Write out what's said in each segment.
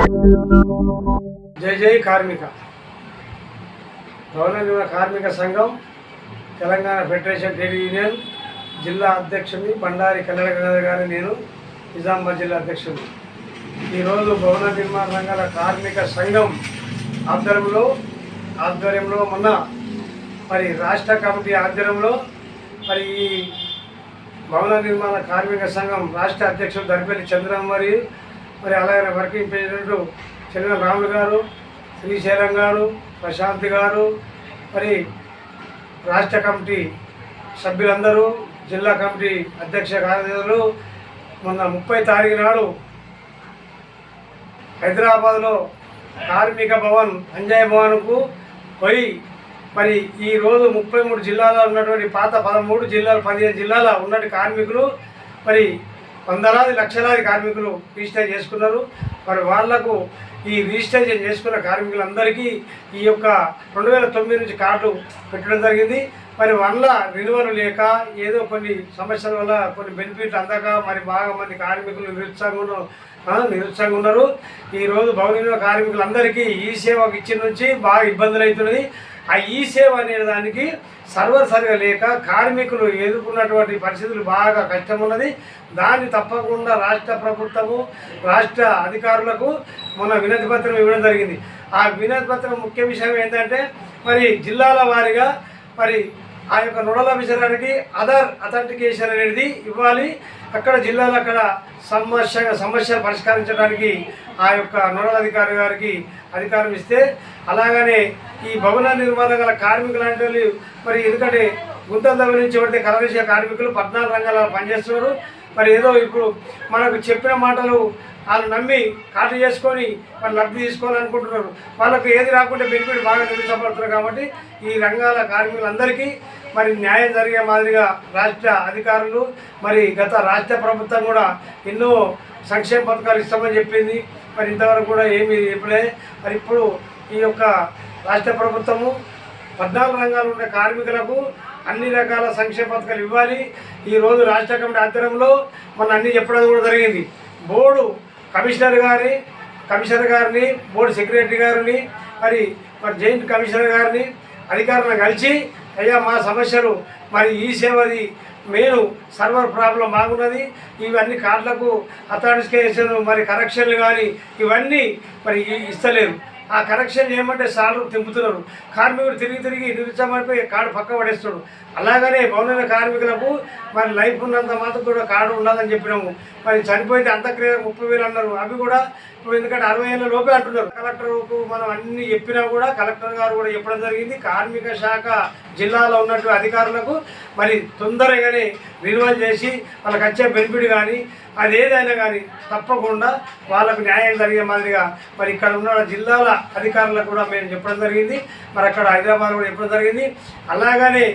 జై జై కార్మిక భవన నిర్మాణ కార్మిక సంఘం తెలంగాణ ఫెడరేషన్ ట్రేడ్ యూనియన్ జిల్లా అధ్యక్షుని బండారి కన్నడ గారి నేను నిజామాబాద్ జిల్లా అధ్యక్షుని. ఈరోజు భవన నిర్మాణ రంగాల కార్మిక సంఘం ఆధ్వర్యంలో మొన్న మరి రాష్ట్ర కమిటీ ఆధ్వర్యంలో మరి ఈ భవన నిర్మాణ కార్మిక సంఘం రాష్ట్ర అధ్యక్షుడు దర్పల్లి చంద్రం మరి అలాగే వర్కింగ్ ప్రెసిడెంట్ చెన్న రాములు గారు, శ్రీశైలం గారు, ప్రశాంత్ గారు, మరి రాష్ట్ర కమిటీ సభ్యులందరూ, జిల్లా కమిటీ అధ్యక్ష కార్యదర్శులు మొన్న 30 తారీఖు నాడు హైదరాబాద్లో కార్మిక భవన్ అంజయ్ భవన్కు పోయి మరి ఈరోజు 33 జిల్లాలో ఉన్నటువంటి పాత 13 జిల్లాలు 15 జిల్లాల ఉన్నటువంటి కార్మికులు మరి వందలాది లక్షలాది కార్మికులు రిజిస్టర్ చేసుకున్నారు. మరి వాళ్లకు ఈ రిజిస్ట్రేషన్ చేసుకున్న కార్మికులందరికీ ఈ యొక్క 2009 నుంచి కార్డు పెట్టడం జరిగింది. మరి వల్ల రెన్యువల్ లేక ఏదో కొన్ని సమస్యల వల్ల కొన్ని బెనిఫిట్లు అందక మరి బాగా మంది కార్మికులు నిరుత్సాహంగా ఉన్నారు. ఈరోజు భవన కార్మికులందరికీ ఈ సేవకు ఇచ్చిన నుంచి బాగా ఇబ్బందులు అవుతున్నది. ఆ ఈ సేవ అనే దానికి సర్వర్ సరిగా లేక కార్మికులు ఎదుర్కొన్నటువంటి పరిస్థితులు బాగా కష్టం ఉన్నది. దాన్ని తప్పకుండా రాష్ట్ర ప్రభుత్వము రాష్ట్ర అధికారులకు మొన్న వినతి పత్రం ఇవ్వడం జరిగింది. ఆ వినతి పత్రం ముఖ్య విషయం ఏంటంటే మరి జిల్లాల వారీగా మరి ఆ యొక్క నోడల్ ఆఫీసర్ గారికి ఆధార్ అథెంటికేషన్ అనేది ఇవ్వాలి. అక్కడ జిల్లాలో అక్కడ సమస్యలు పరిష్కరించడానికి ఆ యొక్క నోడల్ అధికారి గారికి అధికారం ఇస్తే, అలాగనే ఈ భవన నిర్మాణ గల కార్మికులు అంటే మరి ఎందుకంటే గుంతలు తవ్వించి పడితే కలరేసే కార్మికులు 14 రంగాలలో పనిచేస్తున్నారు. మరి ఏదో ఇప్పుడు మనకు చెప్పిన మాటలు వాళ్ళు నమ్మి కార్డు చేసుకొని వాళ్ళు లబ్ధి తీసుకోవాలనుకుంటున్నారు. వాళ్ళకు ఏది రాకుంటే బెనిఫిట్ బాగా నిరుత్సాహపడుతున్నారు. కాబట్టి ఈ రంగాల కార్మికులందరికీ మరి న్యాయం జరిగే మాదిరిగా రాష్ట్ర అధికారులు మరి గత రాష్ట్ర ప్రభుత్వం కూడా ఎన్నో సంక్షేమ పథకాలు ఇస్తామని చెప్పింది. మరి ఇంతవరకు కూడా ఏమీ చెప్పలే. మరి ఇప్పుడు ఈ యొక్క రాష్ట్ర ప్రభుత్వము 14 రంగాలు ఉన్న కార్మికులకు అన్ని రకాల సంక్షేమ పథకాలు ఇవ్వాలి. ఈరోజు రాష్ట్ర కమిటీ ఆధ్వర్యంలో మన అన్నీ చెప్పడం కూడా జరిగింది. బోర్డు కమిషనర్ గారిని బోర్డు సెక్రటరీ గారిని మరి జాయింట్ కమిషనర్ గారిని అధికారులను కలిసి అయ్యా మా సమస్యలు మరి ఈ సేవది మెయిన్ సర్వర్ ప్రాబ్లం బాగున్నది, ఇవన్నీ కార్డులకు అథెంటికేషన్ మరి కరెక్షన్లు కానీ ఇవన్నీ మరి ఇస్తలేరు. ఆ కరెక్షన్ చేయమంటే సార్లు తింపుతున్నారు. కార్మికుడు తిరిగి నిరుత్సాహమైపోయి కార్డు పక్క పడేస్తాడు. అలాగనే భవన కార్మికులకు మరి లైఫ్ ఉన్నంత మాత్రం కూడా కార్డు ఉండదని చెప్పినాము. మరి చనిపోతే అంత్యక్రియ 30,000 అన్నారు. అవి కూడా ఇప్పుడు ఎందుకంటే 60 ఏళ్ళ లోపే అంటున్నారు. కలెక్టర్కు మనం అన్ని చెప్పినా కూడా కలెక్టర్ గారు కూడా చెప్పడం జరిగింది. కార్మిక శాఖ జిల్లాలో ఉన్నటువంటి అధికారులకు మరి తొందరగానే రిన్యూవల్ చేసి వాళ్ళకి వచ్చే బెనిఫిట్ కానీ అది ఏదైనా కానీ తప్పకుండా వాళ్ళకు న్యాయం జరిగే మాదిరిగా మరి ఇక్కడ ఉన్న జిల్లాల అధికారులకు కూడా మేము చెప్పడం జరిగింది. మరి అక్కడ హైదరాబాద్ కూడా చెప్పడం జరిగింది. అలాగనే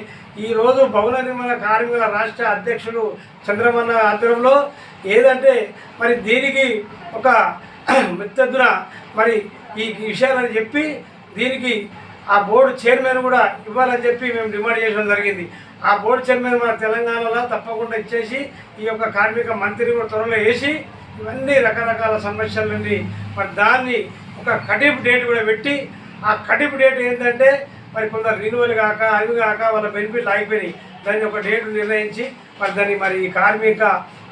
ఈరోజు భవన నిర్మాణ కార్మికుల రాష్ట్ర అధ్యక్షులు చంద్రమన్న ఆధ్వర్యంలో ఏదంటే మరి దీనికి ఒక మెత్తెద్దున మరి ఈ విషయాలని చెప్పి దీనికి ఆ బోర్డు చైర్మన్ కూడా ఇవ్వాలని చెప్పి మేము డిమాండ్ చేయడం జరిగింది. ఆ బోర్డు చైర్మన్ మన తెలంగాణలో తప్పకుండా ఇచ్చేసి ఈ యొక్క కార్మిక మంత్రిని కూడా త్వరలో వేసి ఇవన్నీ రకరకాల సమస్యల నుండి మరి దాన్ని ఒక కటింపు డేట్ కూడా పెట్టి ఆ కటింపు డేట్ ఏంటంటే మరి కొందరు రిన్యూవల్ కాక అవి కాక వాళ్ళ బెనిఫిట్లు ఆగిపోయినాయి. దాన్ని ఒక డేట్ నిర్ణయించి మరి దాన్ని మరి ఈ కార్మిక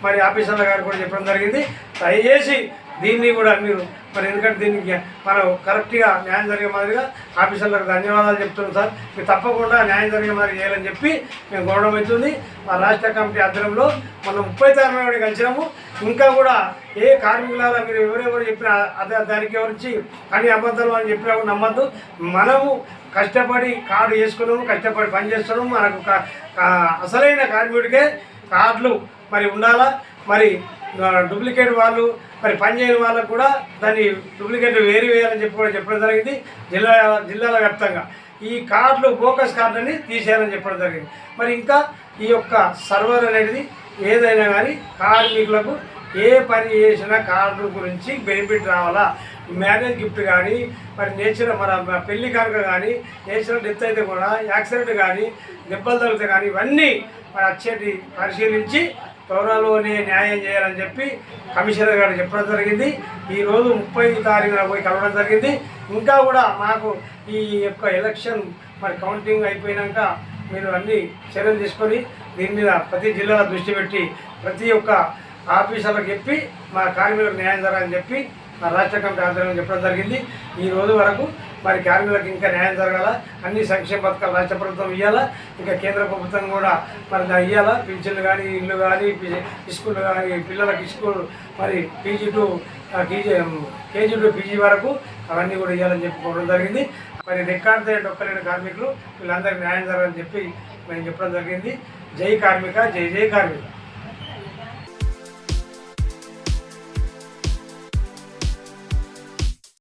మరి ఆఫీసర్ల గారు కూడా చెప్పడం జరిగింది. దయచేసి దీన్ని కూడా మీరు మరి ఎందుకంటే దీనికి మనం కరెక్ట్గా న్యాయం జరిగే మాదిరిగా ఆఫీసర్లకు ధన్యవాదాలు చెప్తున్నాం సార్. మీరు తప్పకుండా న్యాయం జరిగే మాదిరి చేయాలని చెప్పి మేము గౌరవం అవుతుంది. మా రాష్ట్ర కమిటీ ఆధ్వర్యంలో మనం 30 తారీఖు కలిసినాము. ఇంకా కూడా ఏ కార్మికులారా మీరు ఎవరెవరు చెప్పినా దానికి ఎవరించి కానీ అబద్ధాలు అని చెప్పినా కూడా నమ్మద్దు. మనము కష్టపడి కార్డు చేసుకున్నాము, కష్టపడి పని చేస్తున్నాము. మనకు అసలైన కార్మికుడికే కార్డులు మరి ఉండాలా. మరి డూప్లికేట్ వాళ్ళు మరి పనిచేయని వాళ్ళకు కూడా దాన్ని డూప్లికేట్ వేయాలని చెప్పి కూడా చెప్పడం జరిగింది. జిల్లాల వ్యాప్తంగా ఈ కార్డులు బోకస్ కార్డులని తీసేయాలని చెప్పడం జరిగింది. మరి ఇంకా ఈ యొక్క సర్వర్ అనేది ఏదైనా కానీ కార్మికులకు ఏ పని చేసినా కార్డు గురించి బెనిఫిట్ రావాలా. మ్యారేజ్ గిఫ్ట్ కానీ మరి మన పెళ్లి కానుక కానీ నేచురల్ డెత్ అయితే కూడా యాక్సిడెంట్ కానీ దెబ్బలు తగిలితే కానీ ఇవన్నీ మరి వచ్చేటి పరిశీలించి త్వరలోనే న్యాయం చేయాలని చెప్పి కమిషనర్ గారు చెప్పడం జరిగింది. ఈరోజు 30 తారీఖున పోయి కలవడం జరిగింది. ఇంకా కూడా మాకు ఈ యొక్క ఎలక్షన్ మరి కౌంటింగ్ అయిపోయినాక మీరు అన్ని చర్యలు తీసుకొని దీని మీద ప్రతి జిల్లాలో దృష్టి పెట్టి ప్రతి ఒక్క ఆఫీసర్లకు చెప్పి మా కార్మికులకు న్యాయం జరగాలని చెప్పి మా రాష్ట్ర కమిటీ ఆధ్వర్యంలో చెప్పడం జరిగింది. ఈ రోజు వరకు మరి కార్మికులకు ఇంకా న్యాయం జరగాల, అన్ని సంక్షేమ పథకాలు రాష్ట్ర ప్రభుత్వం ఇవ్వాలా, ఇంకా కేంద్ర ప్రభుత్వం కూడా మరి ఇవ్వాలా, పింఛన్లు కానీ ఇల్లు కానీ స్కూల్ కానీ పిల్లలకి స్కూల్ మరి కేజీ టు పీజీ వరకు అవన్నీ కూడా ఇవ్వాలని చెప్పుకోవడం జరిగింది. మరి రికార్డు డొక్కలేని కార్మికులు వీళ్ళందరికీ న్యాయం జరగాలని చెప్పి మేము చెప్పడం జరిగింది. జై కార్మిక, జై జై కార్మిక.